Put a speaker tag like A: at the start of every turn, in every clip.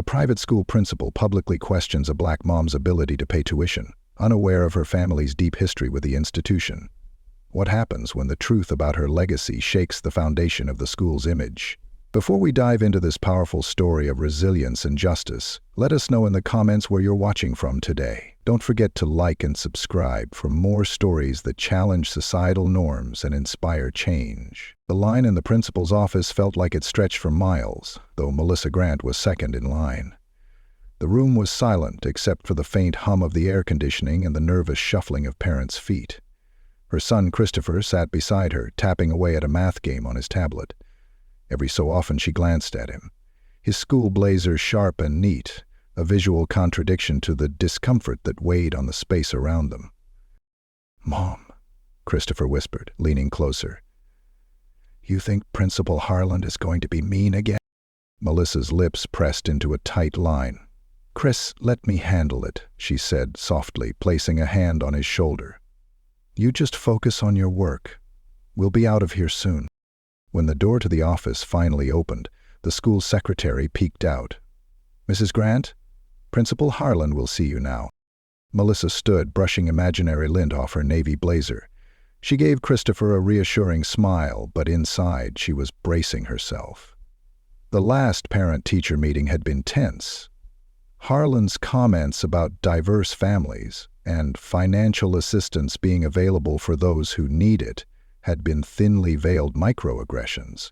A: A private school principal publicly questions a black mom's ability to pay tuition, unaware of her family's deep history with the institution. What happens when the truth about her legacy shakes the foundation of the school's image? Before we dive into this powerful story of resilience and justice, let us know in the comments where you're watching from today. Don't forget to like and subscribe for more stories that challenge societal norms and inspire change. The line in the principal's office felt like it stretched for miles, though Melissa Grant was second in line. The room was silent except for the faint hum of the air conditioning and the nervous shuffling of parents' feet. Her son Christopher sat beside her, tapping away at a math game on his tablet. Every so often she glanced at him. His school blazer sharp and neat, a visual contradiction to the discomfort that weighed on the space around them. "Mom," Christopher whispered, leaning closer. "You think Principal Harland is going to be mean again?" Melissa's lips pressed into a tight line. "Chris, let me handle it," she said softly, placing a hand on his shoulder. "You just focus on your work. We'll be out of here soon." When the door to the office finally opened, the school secretary peeked out. "Mrs. Grant, Principal Harland will see you now." Melissa stood, brushing imaginary lint off her navy blazer. She gave Christopher a reassuring smile, but inside she was bracing herself. The last parent-teacher meeting had been tense. Harland's comments about diverse families and financial assistance being available for those who need it had been thinly veiled microaggressions.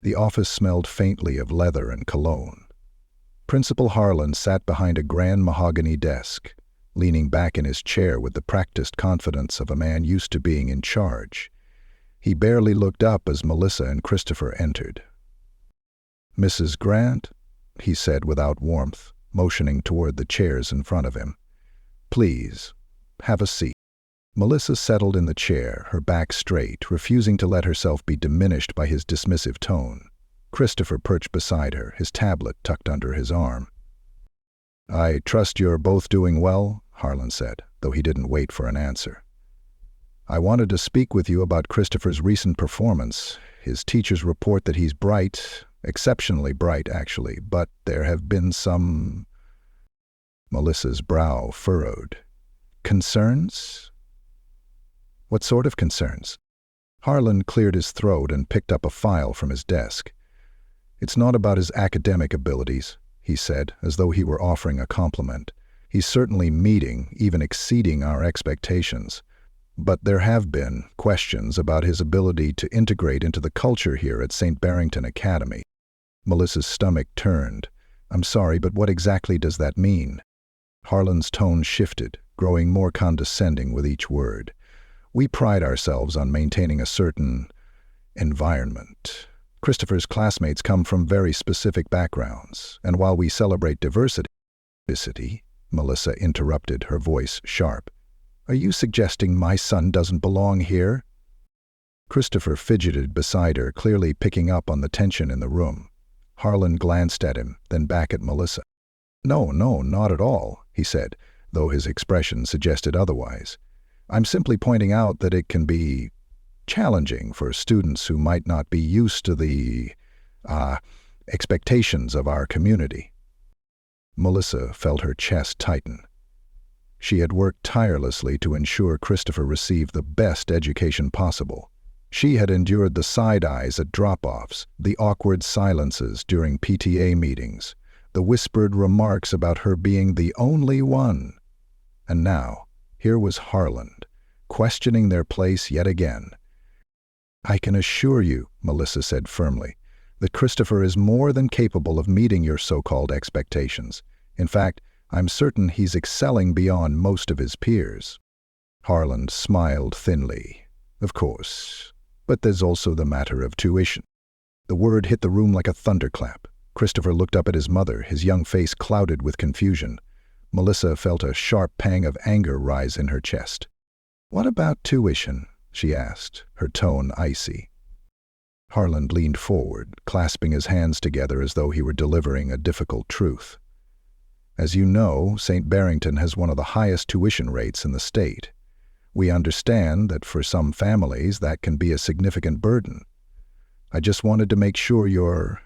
A: The office smelled faintly of leather and cologne. Principal Harland sat behind a grand mahogany desk, leaning back in his chair with the practiced confidence of a man used to being in charge. He barely looked up as Melissa and Christopher entered. "Mrs. Grant," he said without warmth, motioning toward the chairs in front of him. "Please, have a seat." Melissa settled in the chair, her back straight, refusing to let herself be diminished by his dismissive tone. Christopher perched beside her, his tablet tucked under his arm. "I trust you're both doing well," Harland said, though he didn't wait for an answer. "I wanted to speak with you about Christopher's recent performance. His teachers report that he's bright, exceptionally bright, actually, but there have been some—" Melissa's brow furrowed. "Concerns? What sort of concerns?" Harland cleared his throat and picked up a file from his desk. "It's not about his academic abilities," he said, as though he were offering a compliment. "He's certainly meeting, even exceeding our expectations. But there have been questions about his ability to integrate into the culture here at St. Barrington Academy." Melissa's stomach turned. "I'm sorry, but what exactly does that mean?" Harland's tone shifted, growing more condescending with each word. "We pride ourselves on maintaining a certain environment. Christopher's classmates come from very specific backgrounds, and while we celebrate diversity—" Melissa interrupted, her voice sharp. "Are you suggesting my son doesn't belong here?" Christopher fidgeted beside her, clearly picking up on the tension in the room. Harland glanced at him, then back at Melissa. No, not at all," he said, though his expression suggested otherwise. "I'm simply pointing out that it can be challenging for students who might not be used to the expectations of our community." Melissa felt her chest tighten. She had worked tirelessly to ensure Christopher received the best education possible. She had endured the side eyes at drop-offs, the awkward silences during PTA meetings, the whispered remarks about her being the only one. And now, here was Harland, questioning their place yet again. "I can assure you," Melissa said firmly, "that Christopher is more than capable of meeting your so-called expectations. In fact, I'm certain he's excelling beyond most of his peers." Harland smiled thinly. "Of course, but there's also the matter of tuition." The word hit the room like a thunderclap. Christopher looked up at his mother, his young face clouded with confusion. Melissa felt a sharp pang of anger rise in her chest. "What about tuition?" she asked, her tone icy. Harland leaned forward, clasping his hands together as though he were delivering a difficult truth. "As you know, St. Barrington has one of the highest tuition rates in the state. We understand that for some families that can be a significant burden. I just wanted to make sure you're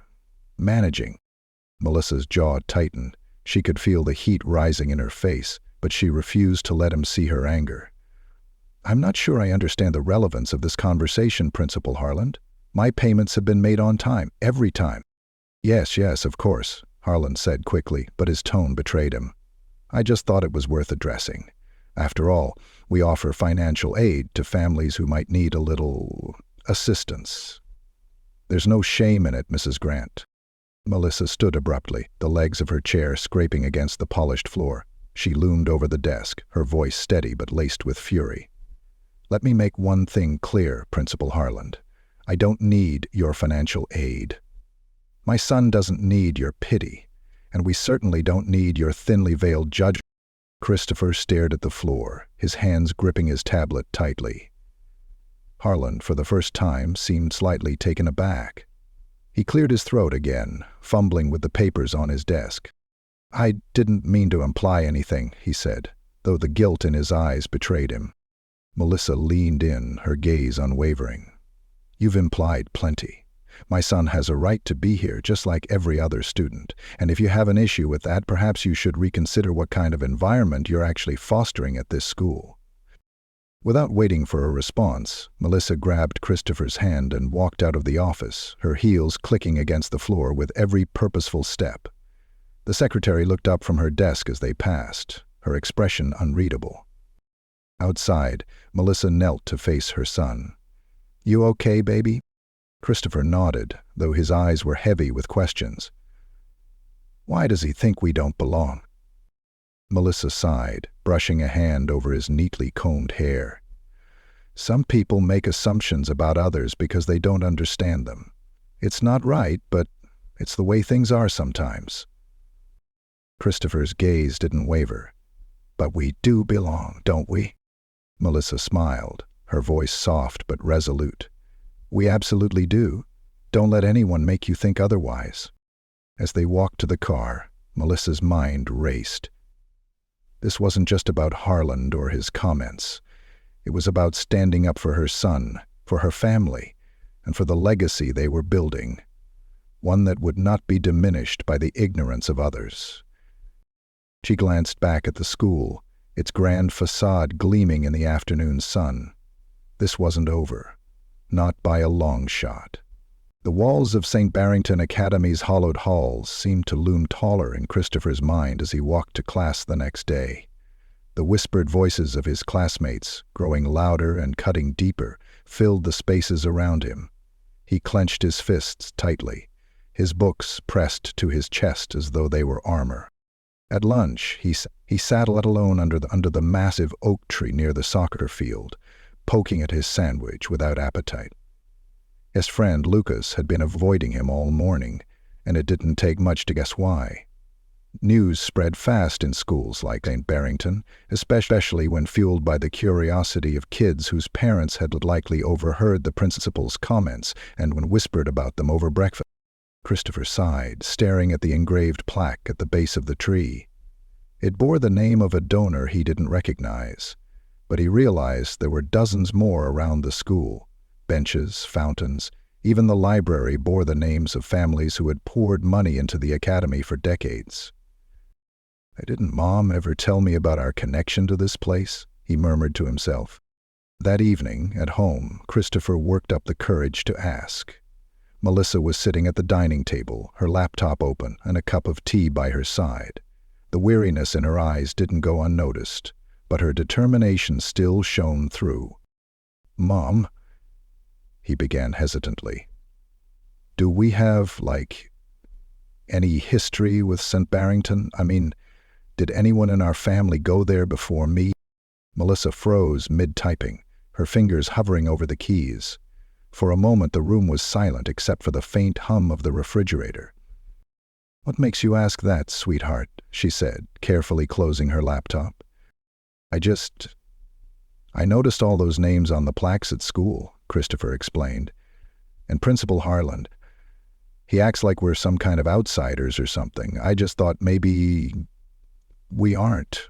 A: managing." Melissa's jaw tightened. She could feel the heat rising in her face, but she refused to let him see her anger. "I'm not sure I understand the relevance of this conversation, Principal Harland. My payments have been made on time, every time." Yes, of course," Harland said quickly, but his tone betrayed him. "I just thought it was worth addressing. After all, we offer financial aid to families who might need a little assistance." "There's no shame in it, Mrs. Grant." Melissa stood abruptly, the legs of her chair scraping against the polished floor. She loomed over the desk, her voice steady but laced with fury. "Let me make one thing clear, Principal Harland. I don't need your financial aid. My son doesn't need your pity, and we certainly don't need your thinly veiled judgment." Christopher stared at the floor, his hands gripping his tablet tightly. Harland, for the first time, seemed slightly taken aback. He cleared his throat again, fumbling with the papers on his desk. "I didn't mean to imply anything," he said, though the guilt in his eyes betrayed him. Melissa leaned in, her gaze unwavering. "You've implied plenty. My son has a right to be here just like every other student, and if you have an issue with that, perhaps you should reconsider what kind of environment you're actually fostering at this school." Without waiting for a response, Melissa grabbed Christopher's hand and walked out of the office, her heels clicking against the floor with every purposeful step. The secretary looked up from her desk as they passed, her expression unreadable. Outside, Melissa knelt to face her son. "You okay, baby?" Christopher nodded, though his eyes were heavy with questions. "Why does he think we don't belong?" Melissa sighed, brushing a hand over his neatly combed hair. "Some people make assumptions about others because they don't understand them. It's not right, but it's the way things are sometimes." Christopher's gaze didn't waver. "But we do belong, don't we?" Melissa smiled, her voice soft but resolute. "We absolutely do. Don't let anyone make you think otherwise." As they walked to the car, Melissa's mind raced. This wasn't just about Harland or his comments. It was about standing up for her son, for her family, and for the legacy they were building, one that would not be diminished by the ignorance of others. She glanced back at the school, its grand facade gleaming in the afternoon sun. This wasn't over, not by a long shot. The walls of St. Barrington Academy's hollowed halls seemed to loom taller in Christopher's mind as he walked to class the next day. The whispered voices of his classmates, growing louder and cutting deeper, filled the spaces around him. He clenched his fists tightly, his books pressed to his chest as though they were armor. At lunch, he sat alone under the massive oak tree near the soccer field, poking at his sandwich without appetite. His friend Lucas had been avoiding him all morning, and it didn't take much to guess why. News spread fast in schools like St. Barrington, especially when fueled by the curiosity of kids whose parents had likely overheard the principal's comments and when whispered about them over breakfast. Christopher sighed, staring at the engraved plaque at the base of the tree. It bore the name of a donor he didn't recognize, but he realized there were dozens more around the school. Benches, fountains, even the library bore the names of families who had poured money into the academy for decades. "Didn't Mom ever tell me about our connection to this place?" he murmured to himself. That evening, at home, Christopher worked up the courage to ask. Melissa was sitting at the dining table, her laptop open and a cup of tea by her side. The weariness in her eyes didn't go unnoticed, but her determination still shone through. "Mom," he began hesitantly, "do we have, any history with St. Barrington? I mean, did anyone in our family go there before me?" Melissa froze mid-typing, her fingers hovering over the keys. For a moment the room was silent except for the faint hum of the refrigerator. "What makes you ask that, sweetheart?" she said, carefully closing her laptop. I noticed all those names on the plaques at school," Christopher explained. "And Principal Harland, he acts like we're some kind of outsiders or something. I just thought maybe we aren't."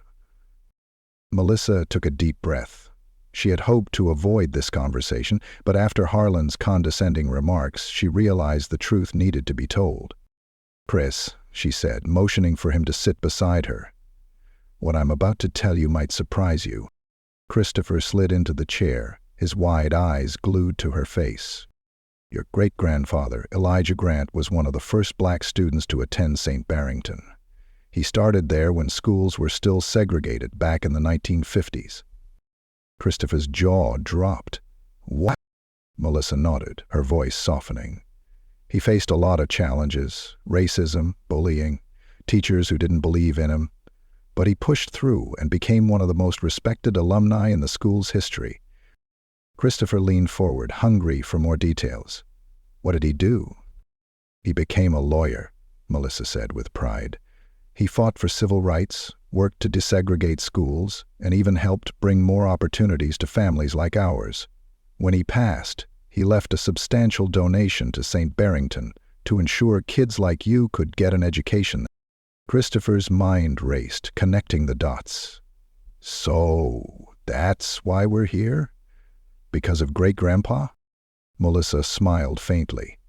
A: Melissa took a deep breath. She had hoped to avoid this conversation, but after Harland's condescending remarks, she realized the truth needed to be told. "Chris," she said, motioning for him to sit beside her. "What I'm about to tell you might surprise you." Christopher slid into the chair, his wide eyes glued to her face. "Your great-grandfather, Elijah Grant, was one of the first black students to attend St. Barrington. He started there when schools were still segregated back in the 1950s. Christopher's jaw dropped. "What?" Melissa nodded, her voice softening. "He faced a lot of challenges, racism, bullying, teachers who didn't believe in him. But he pushed through and became one of the most respected alumni in the school's history." Christopher leaned forward, hungry for more details. "What did he do?" "He became a lawyer," Melissa said with pride. "He fought for civil rights, worked to desegregate schools, and even helped bring more opportunities to families like ours. When he passed, he left a substantial donation to St. Barrington to ensure kids like you could get an education." Christopher's mind raced, connecting the dots. "So, that's why we're here? Because of great-grandpa?" Melissa smiled faintly.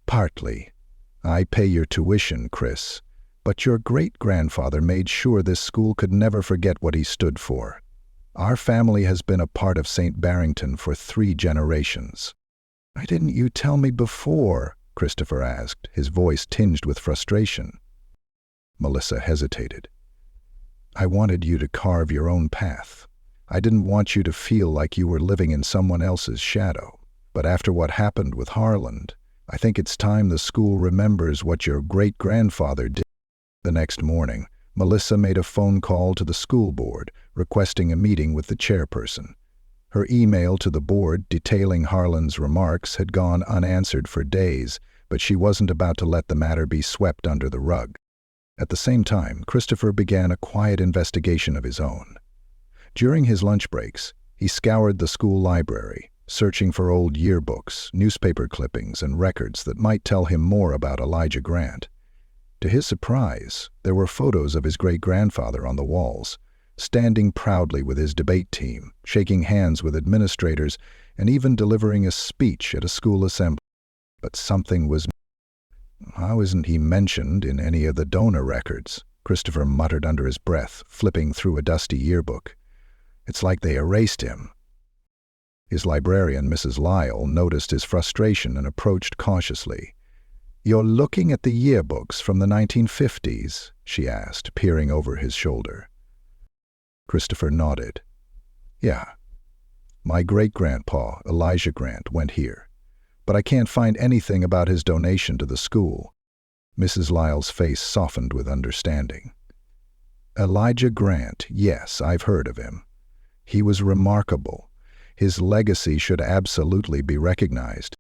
A: "Partly. I pay your tuition, Chris, but your great-grandfather made sure this school could never forget what he stood for. Our family has been a part of St. Barrington for 3 generations." "Why didn't you tell me before?" Christopher asked, his voice tinged with frustration. Melissa hesitated. "I wanted you to carve your own path. I didn't want you to feel like you were living in someone else's shadow. But after what happened with Harland, I think it's time the school remembers what your great-grandfather did." The next morning, Melissa made a phone call to the school board, requesting a meeting with the chairperson. Her email to the board detailing Harland's remarks had gone unanswered for days, but she wasn't about to let the matter be swept under the rug. At the same time, Christopher began a quiet investigation of his own. During his lunch breaks, he scoured the school library, searching for old yearbooks, newspaper clippings, and records that might tell him more about Elijah Grant. To his surprise, there were photos of his great-grandfather on the walls, standing proudly with his debate team, shaking hands with administrators, and even delivering a speech at a school assembly. But something was missing. "How isn't he mentioned in any of the donor records?" Christopher muttered under his breath, flipping through a dusty yearbook. "It's like they erased him." His librarian, Mrs. Lyle, noticed his frustration and approached cautiously. "You're looking at the yearbooks from the 1950s?" she asked, peering over his shoulder. Christopher nodded. "Yeah. My great-grandpa, Elijah Grant, went here. But I can't find anything about his donation to the school." Mrs. Lyle's face softened with understanding. "Elijah Grant, yes, I've heard of him. He was remarkable. His legacy should absolutely be recognized."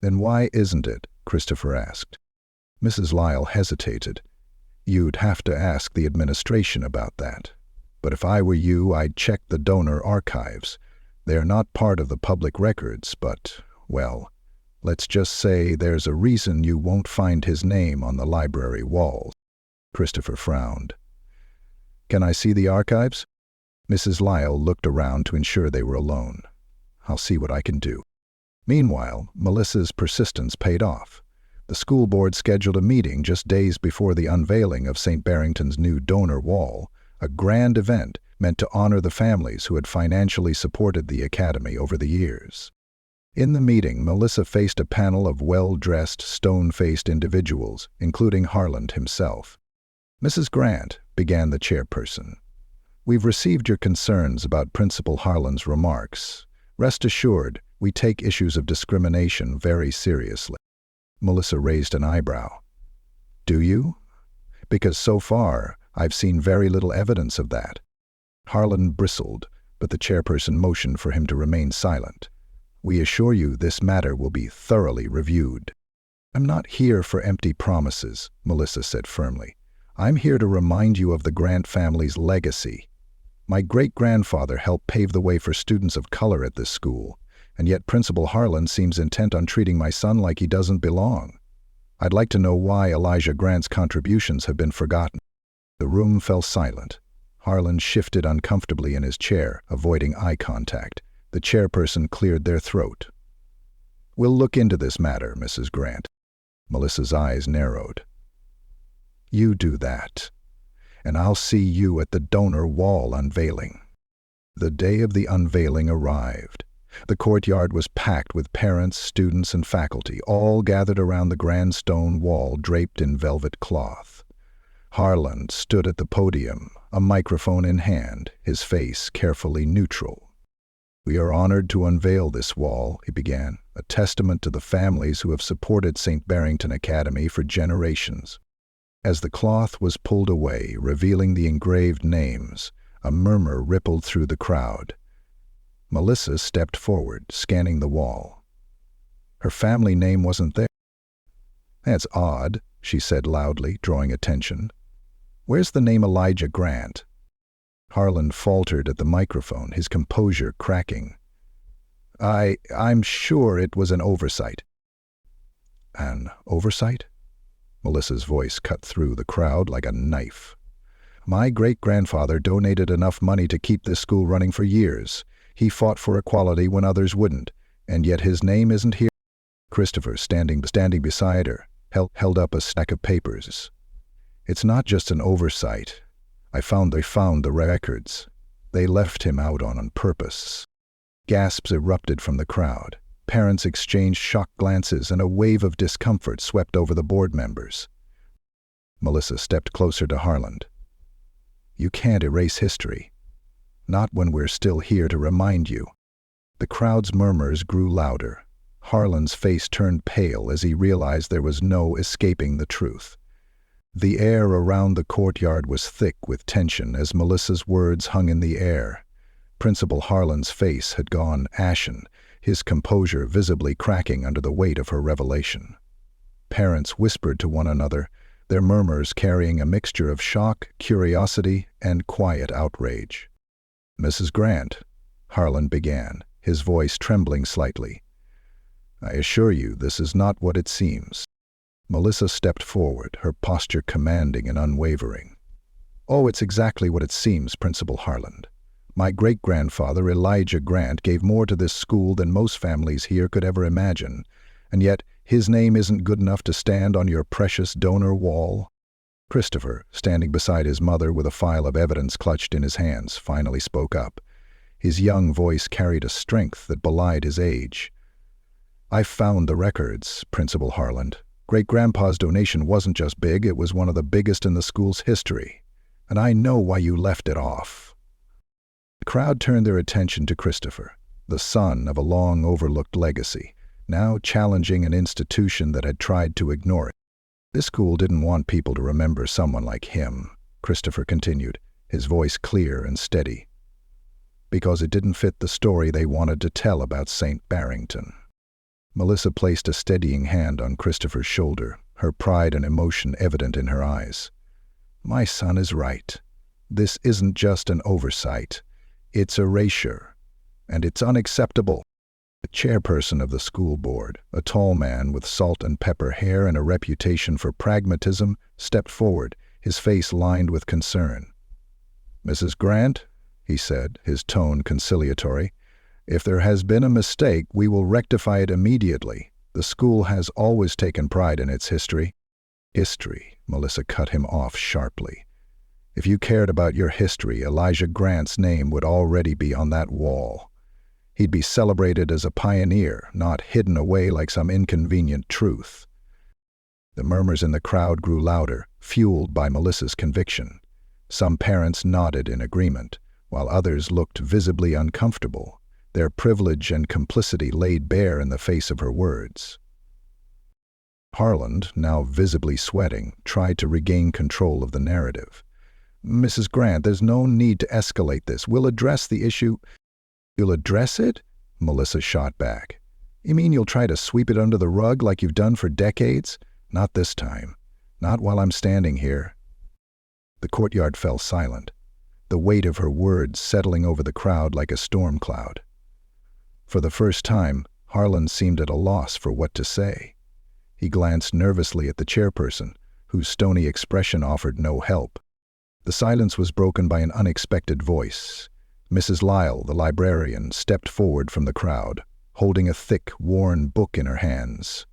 A: "Then why isn't it?" Christopher asked. Mrs. Lyle hesitated. "You'd have to ask the administration about that. But if I were you, I'd check the donor archives. They're not part of the public records, but, well, let's just say there's a reason you won't find his name on the library walls." Christopher frowned. "Can I see the archives?" Mrs. Lyle looked around to ensure they were alone. "I'll see what I can do." Meanwhile, Melissa's persistence paid off. The school board scheduled a meeting just days before the unveiling of St. Barrington's new donor wall, a grand event meant to honor the families who had financially supported the academy over the years. In the meeting, Melissa faced a panel of well-dressed, stone-faced individuals, including Harland himself. "Mrs. Grant," began the chairperson, "we've received your concerns about Principal Harland's remarks. Rest assured, we take issues of discrimination very seriously." Melissa raised an eyebrow. "Do you? Because so far, I've seen very little evidence of that." Harland bristled, but the chairperson motioned for him to remain silent. "We assure you this matter will be thoroughly reviewed." "I'm not here for empty promises," Melissa said firmly. "I'm here to remind you of the Grant family's legacy. My great-grandfather helped pave the way for students of color at this school, and yet Principal Harland seems intent on treating my son like he doesn't belong. I'd like to know why Elijah Grant's contributions have been forgotten." The room fell silent. Harland shifted uncomfortably in his chair, avoiding eye contact. The chairperson cleared their throat. "We'll look into this matter, Mrs. Grant." Melissa's eyes narrowed. You do that, and I'll see you at the donor wall unveiling." The day of the unveiling arrived. The courtyard was packed with parents, students, and faculty, all gathered around the grand stone wall draped in velvet cloth. Harland stood at the podium, a microphone in hand, his face carefully neutral. "We are honored to unveil this wall," he began, "a testament to the families who have supported St. Barrington Academy for generations." As the cloth was pulled away, revealing the engraved names, a murmur rippled through the crowd. Melissa stepped forward, scanning the wall. Her family name wasn't there. "That's odd," she said loudly, drawing attention. "Where's the name Elijah Grant?" Harland faltered at the microphone, his composure cracking. I'm sure it was an oversight." "An oversight?" Melissa's voice cut through the crowd like a knife. "My great-grandfather donated enough money to keep this school running for years. He fought for equality when others wouldn't, and yet his name isn't here." Christopher, standing beside her, held up a stack of papers. "It's not just an oversight. They found the records. They left him out on purpose." Gasps erupted from the crowd. Parents exchanged shocked glances, and a wave of discomfort swept over the board members. Melissa stepped closer to Harland. "You can't erase history. Not when we're still here to remind you." The crowd's murmurs grew louder. Harland's face turned pale as he realized there was no escaping the truth. The air around the courtyard was thick with tension as Melissa's words hung in the air. Principal Harland's face had gone ashen, his composure visibly cracking under the weight of her revelation. Parents whispered to one another, their murmurs carrying a mixture of shock, curiosity, and quiet outrage. "Mrs. Grant," Harland began, his voice trembling slightly, "I assure you this is not what it seems." Melissa stepped forward, her posture commanding and unwavering. "Oh, it's exactly what it seems, Principal Harland. My great-grandfather, Elijah Grant, gave more to this school than most families here could ever imagine, and yet his name isn't good enough to stand on your precious donor wall." Christopher, standing beside his mother with a file of evidence clutched in his hands, finally spoke up. His young voice carried a strength that belied his age. "I found the records, Principal Harland. Great-grandpa's donation wasn't just big, it was one of the biggest in the school's history. And I know why you left it off." The crowd turned their attention to Christopher, the son of a long-overlooked legacy, now challenging an institution that had tried to ignore it. "This school didn't want people to remember someone like him," Christopher continued, his voice clear and steady, "because it didn't fit the story they wanted to tell about St. Barrington." Melissa placed a steadying hand on Christopher's shoulder, her pride and emotion evident in her eyes. "My son is right. This isn't just an oversight. It's erasure, and it's unacceptable." The chairperson of the school board, a tall man with salt and pepper hair and a reputation for pragmatism, stepped forward, his face lined with concern. "Mrs. Grant," he said, his tone conciliatory, "if there has been a mistake, we will rectify it immediately. The school has always taken pride in its history." "History," Melissa cut him off sharply. "If you cared about your history, Elijah Grant's name would already be on that wall. He'd be celebrated as a pioneer, not hidden away like some inconvenient truth." The murmurs in the crowd grew louder, fueled by Melissa's conviction. Some parents nodded in agreement, while others looked visibly uncomfortable, their privilege and complicity laid bare in the face of her words. Harland, now visibly sweating, tried to regain control of the narrative. "Mrs. Grant, there's no need to escalate this. We'll address the issue." "You'll address it?" Melissa shot back. "You mean you'll try to sweep it under the rug like you've done for decades? Not this time. Not while I'm standing here." The courtyard fell silent, the weight of her words settling over the crowd like a storm cloud. For the first time, Harland seemed at a loss for what to say. He glanced nervously at the chairperson, whose stony expression offered no help. The silence was broken by an unexpected voice. Mrs. Lyle, the librarian, stepped forward from the crowd, holding a thick, worn book in her hands.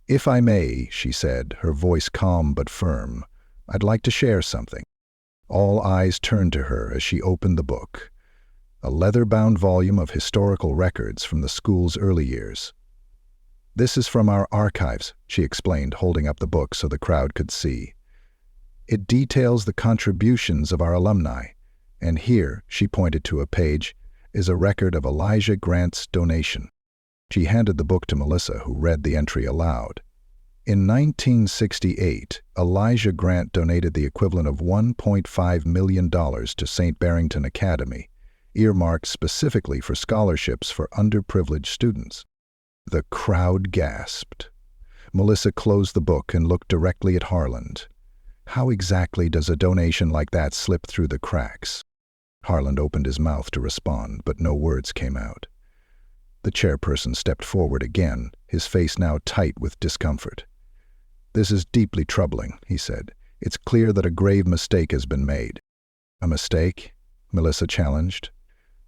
A: "If I may," she said, her voice calm but firm, I'd like to share something." All eyes turned to her as she opened the book, a leather-bound volume of historical records from the school's early years. "This is from our archives," she explained, holding up the book so the crowd could see. "It details the contributions of our alumni, and here," she pointed to a page, "is a record of Elijah Grant's donation." She handed the book to Melissa, who read the entry aloud. In 1968, Elijah Grant donated the equivalent of $1.5 million to St. Barrington Academy, earmarked specifically for scholarships for underprivileged students. The crowd gasped. Melissa closed the book and looked directly at Harland. How exactly does a donation like that slip through the cracks? Harland opened his mouth to respond, but no words came out. The chairperson stepped forward again, his face now tight with discomfort. "This is deeply troubling," he said. "It's clear that a grave mistake has been made." "A mistake?" Melissa challenged.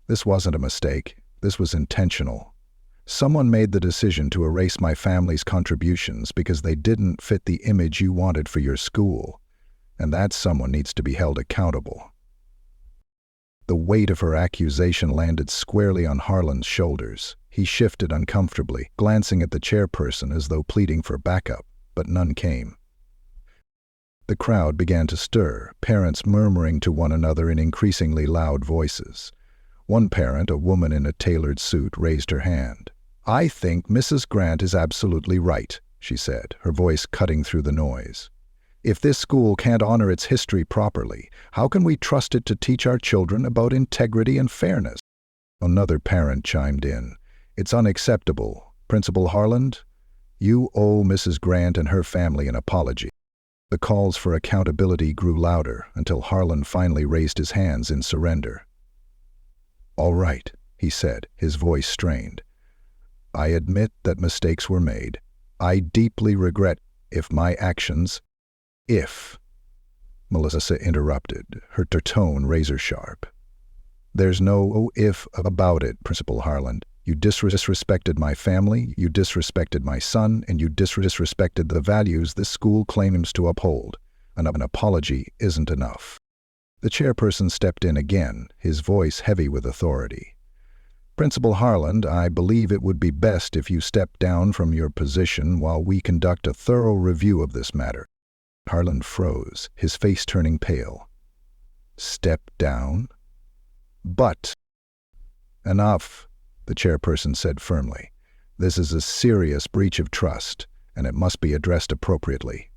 A: "This wasn't a mistake. This was intentional. Someone made the decision to erase my family's contributions because they didn't fit the image you wanted for your school, and that someone needs to be held accountable." The weight of her accusation landed squarely on Harland's shoulders. He shifted uncomfortably, glancing at the chairperson as though pleading for backup, but none came. The crowd began to stir, parents murmuring to one another in increasingly loud voices. One parent, a woman in a tailored suit, raised her hand. "I think Mrs. Grant is absolutely right," she said, her voice cutting through the noise. "If this school can't honor its history properly, how can we trust it to teach our children about integrity and fairness?" Another parent chimed in. "It's unacceptable. Principal Harland, you owe Mrs. Grant and her family an apology." The calls for accountability grew louder until Harland finally raised his hands in surrender. "All right," he said, his voice strained. "I admit that mistakes were made. I deeply regret if my actions—" "If," Melissa interrupted, her tone razor-sharp. "There's no if about it, Principal Harland. You disrespected my family, you disrespected my son, and you disrespected the values this school claims to uphold. An apology isn't enough." The chairperson stepped in again, his voice heavy with authority. "Principal Harland, I believe it would be best if you step down from your position while we conduct a thorough review of this matter." Harland froze, his face turning pale. "Step down? But—" "Enough," the chairperson said firmly. "This is a serious breach of trust, and it must be addressed appropriately."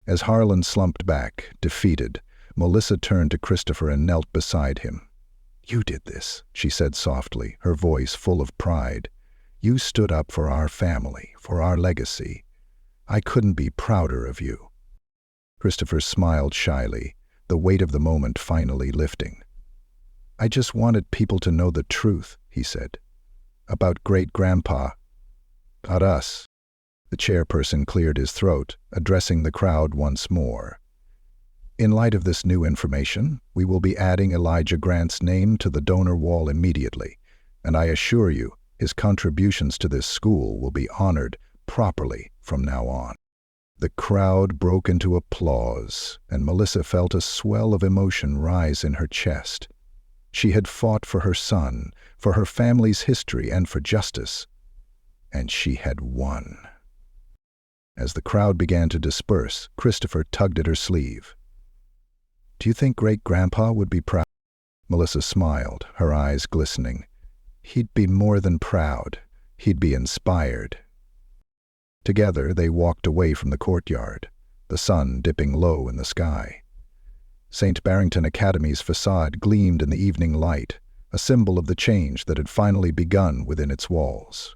A: As Harland slumped back, defeated, Melissa turned to Christopher and knelt beside him. "You did this," she said softly, her voice full of pride. "You stood up for our family, for our legacy. I couldn't be prouder of you." Christopher smiled shyly, the weight of the moment finally lifting. "I just wanted people to know the truth," he said. "About great-grandpa. Not us." The chairperson cleared his throat, addressing the crowd once more. "In light of this new information, we will be adding Elijah Grant's name to the donor wall immediately, and I assure you, his contributions to this school will be honored properly from now on." The crowd broke into applause, and Melissa felt a swell of emotion rise in her chest. She had fought for her son, for her family's history, and for justice, and she had won. As the crowd began to disperse, Christopher tugged at her sleeve. "Do you think great-grandpa would be proud?" Melissa smiled, her eyes glistening. "He'd be more than proud. He'd be inspired." Together they walked away from the courtyard, the sun dipping low in the sky. St. Barrington Academy's facade gleamed in the evening light, a symbol of the change that had finally begun within its walls.